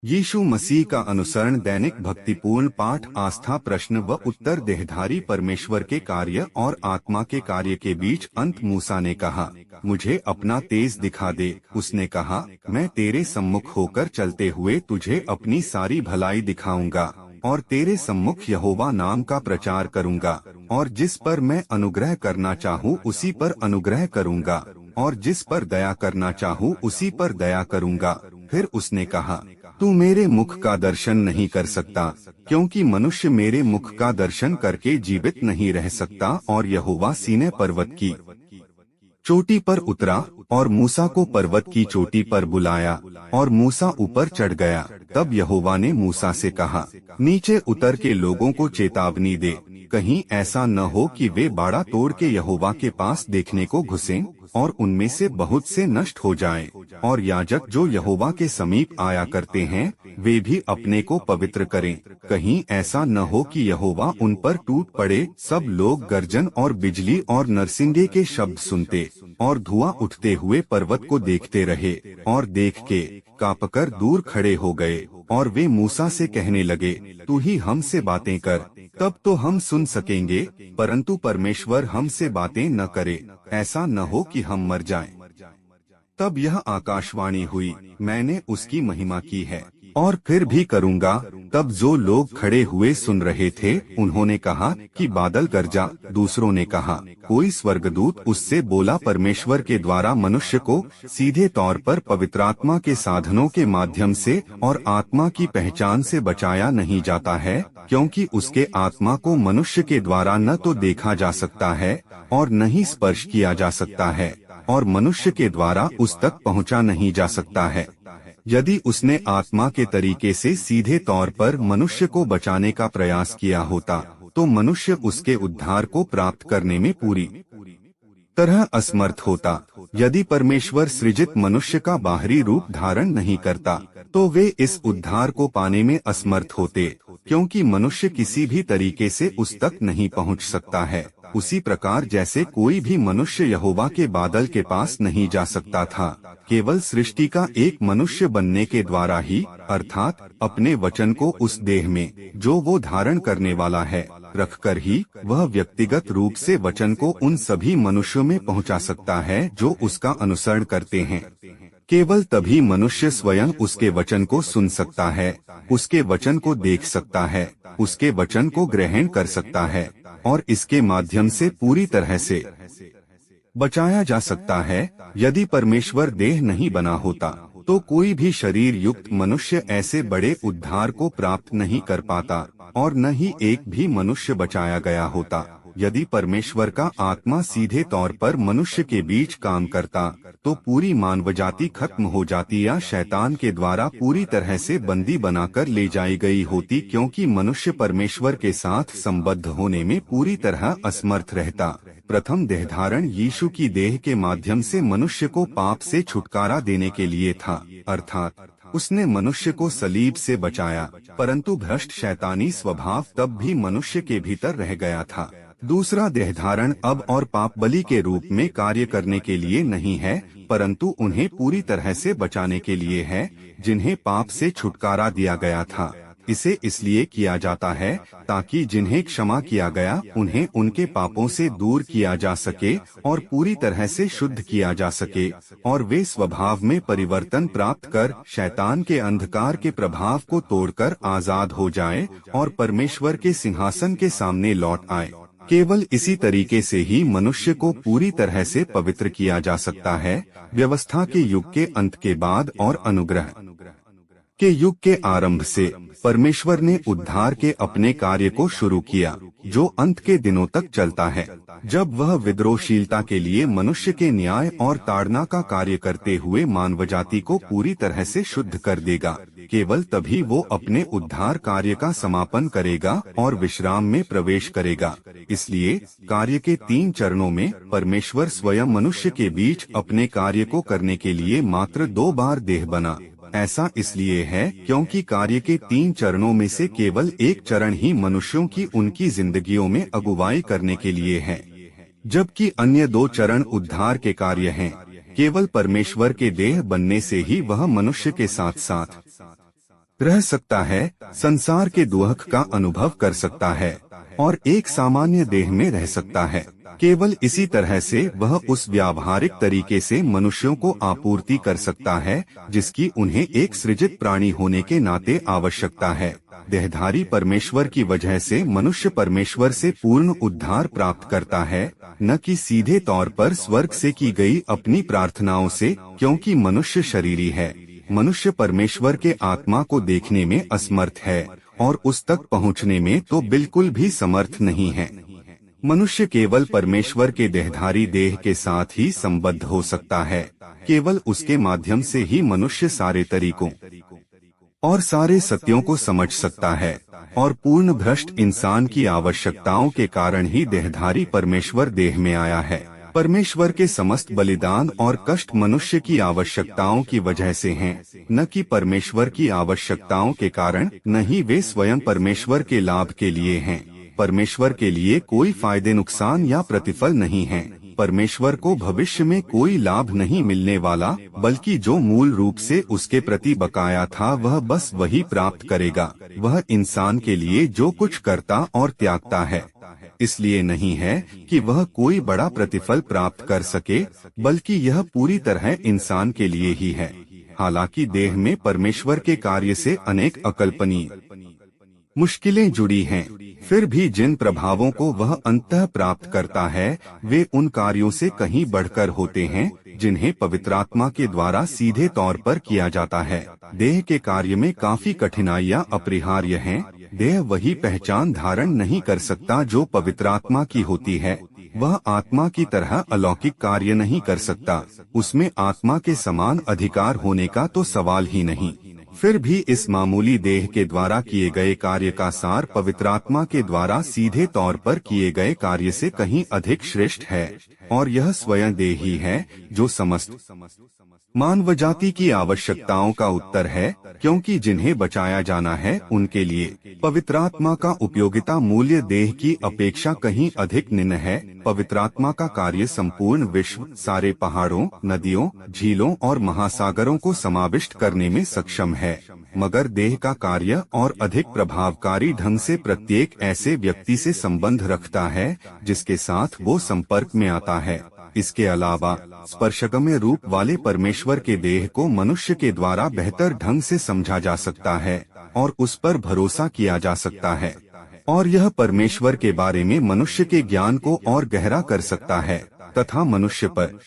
यीशु मसीह का अनुसरण दैनिक भक्तिपूर्ण पाठ आस्था प्रश्न व उत्तर देहधारी परमेश्वर के कार्य और आत्मा के कार्य के बीच अंत। मूसा ने कहा, मुझे अपना तेज दिखा दे। उसने कहा, मैं तेरे सम्मुख होकर चलते हुए तुझे अपनी सारी भलाई दिखाऊंगा और तेरे सम्मुख यहोवा नाम का प्रचार करूंगा। और जिस पर मैं अनुग्रह करना चाहूँ उसी पर अनुग्रह करूंगा और जिस पर दया करना चाहूँ उसी पर दया करूंगा। फिर उसने कहा, तू मेरे मुख का दर्शन नहीं कर सकता, क्योंकि मनुष्य मेरे मुख का दर्शन करके जीवित नहीं रह सकता। और यहोवा सीनै पर्वत की चोटी पर उतरा और मूसा को पर्वत की चोटी पर बुलाया और मूसा ऊपर चढ़ गया। तब यहोवा ने मूसा से कहा, नीचे उतर के लोगों को चेतावनी दे, कहीं ऐसा न हो कि वे बाड़ा तोड़ के यहोवा के पास देखने को घुसें और उनमें से बहुत से नष्ट हो जाएं। और याजक जो यहोवा के समीप आया करते हैं वे भी अपने को पवित्र करें, कहीं ऐसा न हो कि यहोवा उन पर टूट पड़े। सब लोग गर्जन और बिजली और नरसिंगे के शब्द सुनते और धुआं उठते हुए पर्वत को देखते रहे और देख के कांपकर दूर खड़े हो गए। और वे मूसा से कहने लगे, तू ही हमसे बातें कर, तब तो हम सुन सकेंगे, परंतु परमेश्वर हमसे बातें न करे, ऐसा न हो कि हम मर जाएं। तब यह आकाशवाणी हुई, मैंने उसकी महिमा की है और फिर भी करूंगा। तब जो लोग खड़े हुए सुन रहे थे उन्होंने कहा कि बादल गरजा। दूसरों ने कहा, कोई स्वर्गदूत उससे बोला। परमेश्वर के द्वारा मनुष्य को सीधे तौर पर पवित्रात्मा के साधनों के माध्यम से और आत्मा की पहचान से बचाया नहीं जाता है, क्योंकि उसके आत्मा को मनुष्य के द्वारा न तो देखा जा सकता है और न ही स्पर्श किया जा सकता है और मनुष्य के द्वारा उस तक पहुंचा नहीं जा सकता है। यदि उसने आत्मा के तरीके से सीधे तौर पर मनुष्य को बचाने का प्रयास किया होता तो मनुष्य उसके उद्धार को प्राप्त करने में पूरी तरह असमर्थ होता। यदि परमेश्वर सृजित मनुष्य का बाहरी रूप धारण नहीं करता तो वे इस उद्धार को पाने में असमर्थ होते, क्योंकि मनुष्य किसी भी तरीके से उस तक नहीं पहुंच सकता है। उसी प्रकार जैसे कोई भी मनुष्य यहोवा के बादल के पास नहीं जा सकता था, केवल सृष्टि का एक मनुष्य बनने के द्वारा ही, अर्थात अपने वचन को उस देह में जो वो धारण करने वाला है रखकर ही वह व्यक्तिगत रूप से वचन को उन सभी मनुष्यों में पहुंचा सकता है जो उसका अनुसरण करते हैं। केवल तभी मनुष्य स्वयं उसके वचन को सुन सकता है, उसके वचन को देख सकता है, उसके वचन को ग्रहण कर सकता है और इसके माध्यम से पूरी तरह से बचाया जा सकता है। यदि परमेश्वर देह नहीं बना होता तो कोई भी शरीर युक्त मनुष्य ऐसे बड़े उद्धार को प्राप्त नहीं कर पाता और न ही एक भी मनुष्य बचाया गया होता। यदि परमेश्वर का आत्मा सीधे तौर पर मनुष्य के बीच काम करता तो पूरी मानवजाति खत्म हो जाती या शैतान के द्वारा पूरी तरह से बंदी बनाकर ले जाई गई होती, क्योंकि मनुष्य परमेश्वर के साथ संबद्ध होने में पूरी तरह असमर्थ रहता। प्रथम देहधारण यीशु की देह के माध्यम से मनुष्य को पाप से छुटकारा देने के लिए था, अर्थात उसने मनुष्य को सलीब से बचाया, परंतु भ्रष्ट शैतानी स्वभाव तब भी मनुष्य के भीतर रह गया था। दूसरा देहधारण अब और पाप बलि के रूप में कार्य करने के लिए नहीं है, परंतु उन्हें पूरी तरह से बचाने के लिए है जिन्हें पाप से छुटकारा दिया गया था। इसे इसलिए किया जाता है ताकि जिन्हें क्षमा किया गया उन्हें उनके पापों से दूर किया जा सके और पूरी तरह से शुद्ध किया जा सके और वे स्वभाव में परिवर्तन प्राप्त कर शैतान के अंधकार के प्रभाव को तोड़कर आजाद हो जाएं और परमेश्वर के सिंहासन के सामने लौट आए। केवल इसी तरीके से ही मनुष्य को पूरी तरह से पवित्र किया जा सकता है। व्यवस्था के युग के अंत के बाद और अनुग्रह के युग के आरंभ से परमेश्वर ने उद्धार के अपने कार्य को शुरू किया जो अंत के दिनों तक चलता है, जब वह विद्रोहशीलता के लिए मनुष्य के न्याय और ताड़ना का कार्य करते हुए मानवजाति को पूरी तरह से शुद्ध कर देगा। केवल तभी वो अपने उद्धार कार्य का समापन करेगा और विश्राम में प्रवेश करेगा। इसलिए कार्य के 3 चरणों में परमेश्वर स्वयं मनुष्य के बीच अपने कार्य को करने के लिए मात्र 2 बार देह बना। ऐसा इसलिए है क्योंकि कार्य के 3 चरणों में से केवल एक चरण ही मनुष्यों की उनकी जिंदगियों में अगुवाई करने के लिए है, जबकि अन्य 2 चरण उद्धार के कार्य हैं। केवल परमेश्वर के देह बनने से ही वह मनुष्य के साथ साथ रह सकता है, संसार के दुख का अनुभव कर सकता है और एक सामान्य देह में रह सकता है। केवल इसी तरह से वह उस व्यावहारिक तरीके से मनुष्यों को आपूर्ति कर सकता है जिसकी उन्हें एक सृजित प्राणी होने के नाते आवश्यकता है। देहधारी परमेश्वर की वजह से मनुष्य परमेश्वर से पूर्ण उद्धार प्राप्त करता है, न कि सीधे तौर पर स्वर्ग से की गई अपनी प्रार्थनाओं से, क्योंकि मनुष्य शरीरी है। मनुष्य परमेश्वर के आत्मा को देखने में असमर्थ है और उस तक पहुँचने में तो बिल्कुल भी समर्थ नहीं है। मनुष्य केवल परमेश्वर के देहधारी देह के साथ ही संबद्ध हो सकता है। केवल उसके माध्यम से ही मनुष्य सारे तरीकों और सारे सत्यों को समझ सकता है और पूर्ण भ्रष्ट इंसान की आवश्यकताओं के कारण ही देहधारी परमेश्वर देह में आया है। परमेश्वर के समस्त बलिदान और कष्ट मनुष्य की आवश्यकताओं की वजह से हैं, न कि परमेश्वर की आवश्यकताओं के कारण, न ही वे स्वयं परमेश्वर के लाभ के लिए हैं। परमेश्वर के लिए कोई फायदे नुकसान या प्रतिफल नहीं है। परमेश्वर को भविष्य में कोई लाभ नहीं मिलने वाला, बल्कि जो मूल रूप से उसके प्रति बकाया था वह बस वही प्राप्त करेगा। वह इंसान के लिए जो कुछ करता और त्यागता है, इसलिए नहीं है कि वह कोई बड़ा प्रतिफल प्राप्त कर सके, बल्कि यह पूरी तरह इंसान के लिए ही है। हालांकि देह में परमेश्वर के कार्य से अनेक अकल्पनीय मुश्किलें जुड़ी हैं, फिर भी जिन प्रभावों को वह अंततः प्राप्त करता है वे उन कार्यों से कहीं बढ़कर होते हैं जिन्हें पवित्र आत्मा के द्वारा सीधे तौर पर किया जाता है। देह के कार्य में काफी कठिनाइयां अपरिहार्य हैं। देह वही पहचान धारण नहीं कर सकता जो पवित्र आत्मा की होती है। वह आत्मा की तरह अलौकिक कार्य नहीं कर सकता। उसमें आत्मा के समान अधिकार होने का तो सवाल ही नहीं। फिर भी इस मामूली देह के द्वारा किए गए कार्य का सार पवित्र आत्मा के द्वारा सीधे तौर पर किए गए कार्य से कहीं अधिक श्रेष्ठ है, और यह स्वयं देह ही है जो समस्त मानव जाति की आवश्यकताओं का उत्तर है, क्योंकि जिन्हें बचाया जाना है उनके लिए पवित्र आत्मा का उपयोगिता मूल्य देह की अपेक्षा कहीं अधिक निम्न है। पवित्र आत्मा का कार्य संपूर्ण विश्व, सारे पहाड़ों, नदियों, झीलों और महासागरों को समाविष्ट करने में सक्षम है, मगर देह का कार्य और अधिक प्रभावकारी ढंग से प्रत्येक ऐसे व्यक्ति से संबंध रखता है जिसके साथ वो संपर्क में आता है। इसके अलावा स्पर्शगम्य रूप वाले परमेश्वर के देह को मनुष्य के द्वारा बेहतर ढंग से समझा जा सकता है और उस पर भरोसा किया जा सकता है, और यह परमेश्वर के बारे में मनुष्य के ज्ञान को और गहरा कर सकता है तथा मनुष्य पर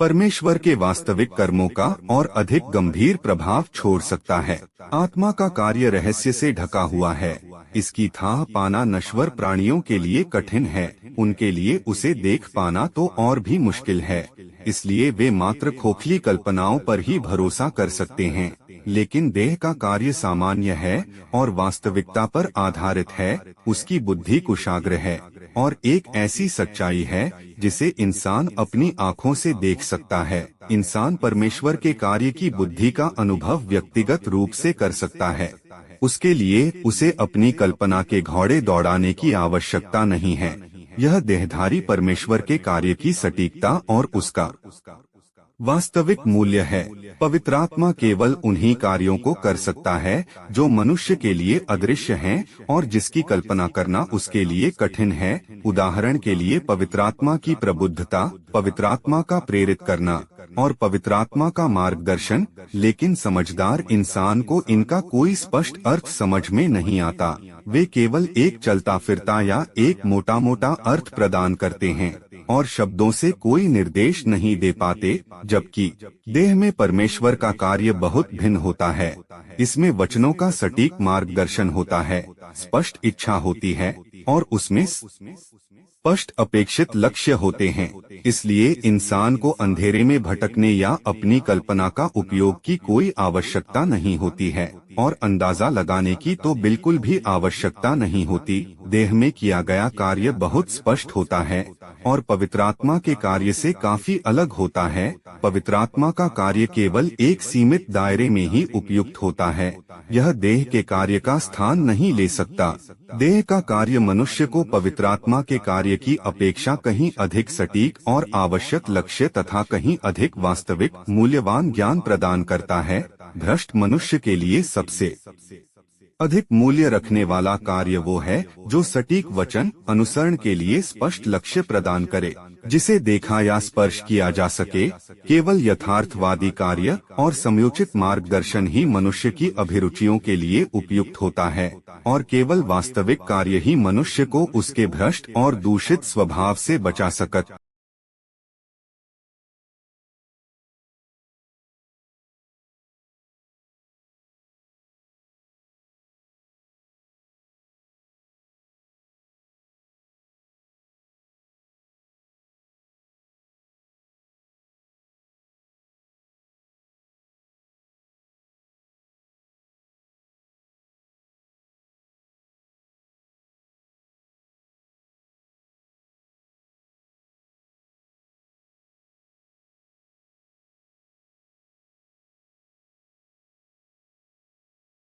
परमेश्वर के वास्तविक कर्मों का और अधिक गंभीर प्रभाव छोड़ सकता है। आत्मा का कार्य रहस्य से ढका हुआ है। इसकी थाह पाना नश्वर प्राणियों के लिए कठिन है। उनके लिए उसे देख पाना तो और भी मुश्किल है। इसलिए वे मात्र खोखली कल्पनाओं पर ही भरोसा कर सकते हैं। लेकिन देह का कार्य सामान्य है और वास्तविकता पर आधारित है। उसकी बुद्धि कुशाग्र है और एक ऐसी सच्चाई है जिसे इंसान अपनी आँखों से देख सकता है। इंसान परमेश्वर के कार्य की बुद्धि का अनुभव व्यक्तिगत रूप से कर सकता है। उसके लिए उसे अपनी कल्पना के घोड़े दौड़ाने की आवश्यकता नहीं है। यह देहधारी परमेश्वर के कार्य की सटीकता और उसका वास्तविक मूल्य है। पवित्र आत्मा केवल उन्हीं कार्यों को कर सकता है जो मनुष्य के लिए अदृश्य हैं और जिसकी कल्पना करना उसके लिए कठिन है। उदाहरण के लिए पवित्र आत्मा की प्रबुद्धता, पवित्र आत्मा का प्रेरित करना और पवित्र आत्मा का मार्गदर्शन। लेकिन समझदार इंसान को इनका कोई स्पष्ट अर्थ समझ में नहीं आता। वे केवल एक चलता फिरता या एक मोटा मोटा अर्थ प्रदान करते हैं और शब्दों से कोई निर्देश नहीं दे पाते, जबकि देह में परमेश्वर का कार्य बहुत भिन्न होता है। इसमें वचनों का सटीक मार्गदर्शन होता है, स्पष्ट इच्छा होती है और उसमें स्पष्ट अपेक्षित लक्ष्य होते हैं। इसलिए इंसान को अंधेरे में भटकने या अपनी कल्पना का उपयोग की कोई आवश्यकता नहीं होती है और अंदाजा लगाने की तो बिल्कुल भी आवश्यकता नहीं होती। देह में किया गया कार्य बहुत स्पष्ट होता है और पवित्र आत्मा के कार्य से काफी अलग होता है। पवित्र आत्मा का कार्य केवल एक सीमित दायरे में ही उपयुक्त होता है। यह देह के कार्य का स्थान नहीं ले सकता। देह का कार्य मनुष्य को पवित्र आत्मा के कार्य की अपेक्षा कहीं अधिक सटीक और आवश्यक लक्ष्य तथा कहीं अधिक वास्तविक मूल्यवान ज्ञान प्रदान करता है। भ्रष्ट मनुष्य के लिए सबसे अधिक मूल्य रखने वाला कार्य वो है जो सटीक वचन अनुसरण के लिए स्पष्ट लक्ष्य प्रदान करे, जिसे देखा या स्पर्श किया जा सके। केवल यथार्थवादी कार्य और समयोचित मार्गदर्शन ही मनुष्य की अभिरुचियों के लिए उपयुक्त होता है, और केवल वास्तविक कार्य ही मनुष्य को उसके भ्रष्ट और दूषित स्वभाव से बचा सकता